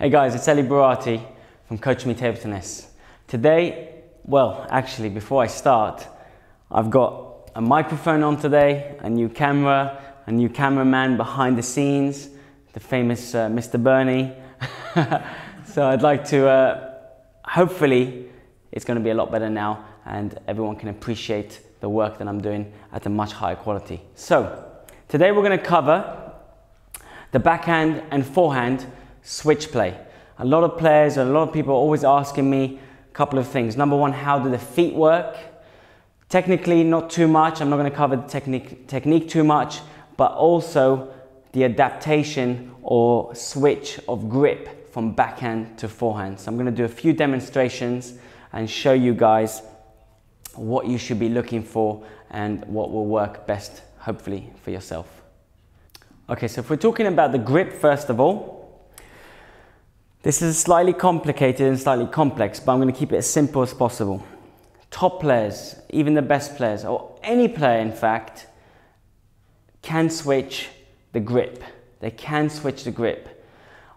Hey guys, it's Eli Barati from Coach Me Table Tennis. Today, well, actually before I start, I've got a microphone on today, a new camera, a new cameraman behind the scenes, the famous Mr. Bernie. So I'd like to, hopefully it's going to be a lot better now and everyone can appreciate the work that I'm doing at a much higher quality. So today we're going to cover the backhand and forehand switch play. A lot of players, a lot of people are always asking me a couple of things. Number one, how do the feet work? Technically, not too much. I'm not going to cover the technique too much, but also the adaptation or switch of grip from backhand to forehand. So I'm going to do a few demonstrations and show you guys what you should be looking for and what will work best, hopefully, for yourself. Okay, so if we're talking about the grip, first of all, this is slightly complicated and slightly complex, but I'm going to keep it as simple as possible. Top players, even the best players, or any player in fact, can switch the grip. They can switch the grip.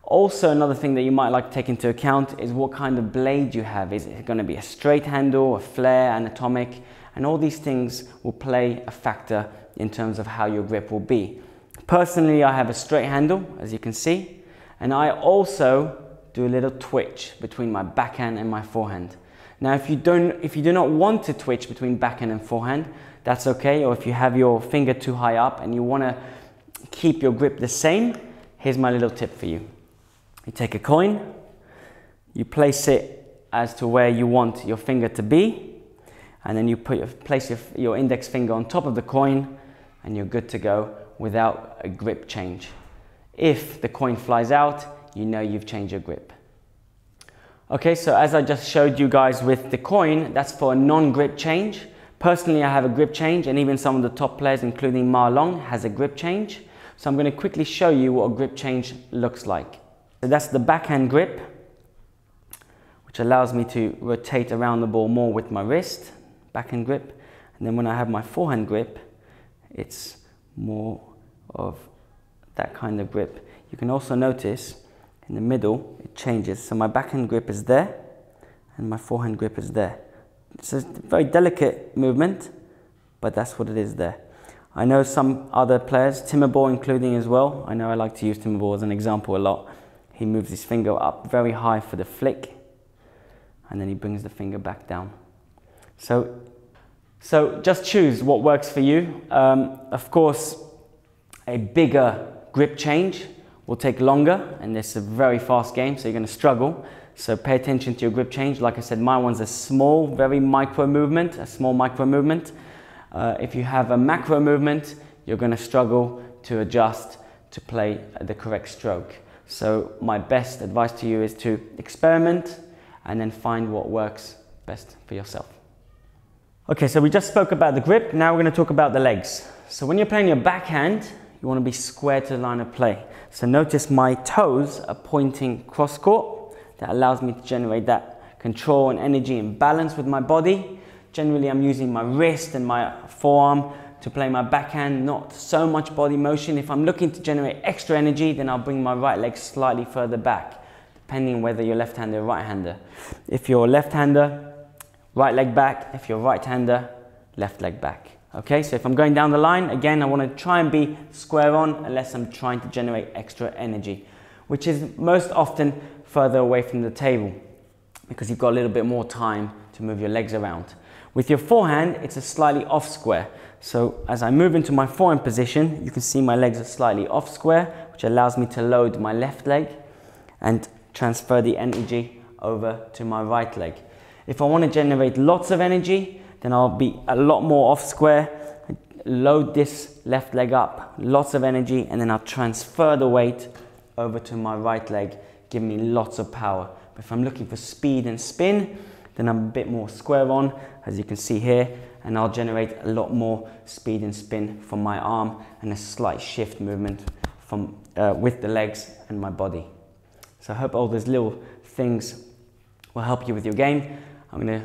Also, another thing that you might like to take into account is what kind of blade you have. Is it going to be a straight handle, a flare, anatomic? And all these things will play a factor in terms of how your grip will be. Personally, I have a straight handle, as you can see, and I also do a little twitch between my backhand and my forehand. Now, if you do not want to twitch between backhand and forehand, that's okay. Or if you have your finger too high up and you want to keep your grip the same, here's my little tip for you. You take a coin, you place it as to where you want your finger to be, and then you place your index finger on top of the coin, and you're good to go without a grip change. If the coin flies out, you know you've changed your grip. Okay, so as I just showed you guys with the coin, that's for a non-grip change. Personally, I have a grip change, and even some of the top players, including Ma Long, has a grip change. So I'm going to quickly show you what a grip change looks like. So that's the backhand grip, which allows me to rotate around the ball more with my wrist, backhand grip. And then when I have my forehand grip, it's more of that kind of grip. You can also notice in the middle, it changes. So my backhand grip is there and my forehand grip is there. It's a very delicate movement, but that's what it is there. I know some other players, Timur including as well. I know I like to use Timur as an example a lot. He moves his finger up very high for the flick and then he brings the finger back down. So just choose what works for you. Of course, a bigger grip change will take longer, and it's a very fast game, so you're going to struggle. So pay attention to your grip change. Like I said, my one's a small, very micro movement, a small micro movement. If you have a macro movement, you're going to struggle to adjust to play the correct stroke. So my best advice to you is to experiment and then find what works best for yourself. Okay, so we just spoke about the grip. Now we're going to talk about the legs. So when you're playing your backhand, you want to be square to the line of play. So notice my toes are pointing cross court. That allows me to generate that control and energy and balance with my body. Generally, I'm using my wrist and my forearm to play my backhand, not so much body motion. If I'm looking to generate extra energy, then I'll bring my right leg slightly further back, depending on whether you're left-hander or right-hander. If you're left-hander, right leg back. If you're right-hander, left leg back. Okay, so if I'm going down the line, again, I want to try and be square on unless I'm trying to generate extra energy, which is most often further away from the table because you've got a little bit more time to move your legs around. With your forehand, it's a slightly off square. So as I move into my forehand position, you can see my legs are slightly off square, which allows me to load my left leg and transfer the energy over to my right leg. If I want to generate lots of energy, then I'll be a lot more off square, load this left leg up, lots of energy, and then I'll transfer the weight over to my right leg, give me lots of power. But if I'm looking for speed and spin, then I'm a bit more square on, as you can see here, and I'll generate a lot more speed and spin from my arm and a slight shift movement from with the legs and my body. So I hope all those little things will help you with your game.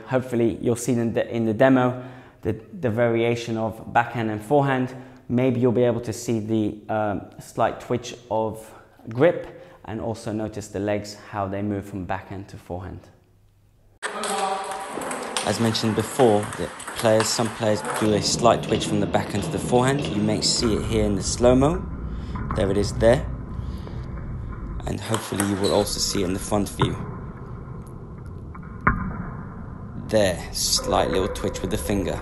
Hopefully you'll see in the demo the variation of backhand and forehand. Maybe you'll be able to see the slight twitch of grip, and also notice the legs, how they move from backhand to forehand. As mentioned before, some players do a slight twitch from the backhand to the forehand. You may see it here in the slow-mo. There it is there. And hopefully you will also see it in the front view. There, slight little twitch with the finger.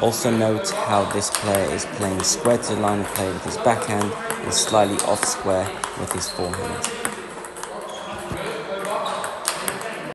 Also note how this player is playing square to the line of play with his backhand and slightly off square with his forehand.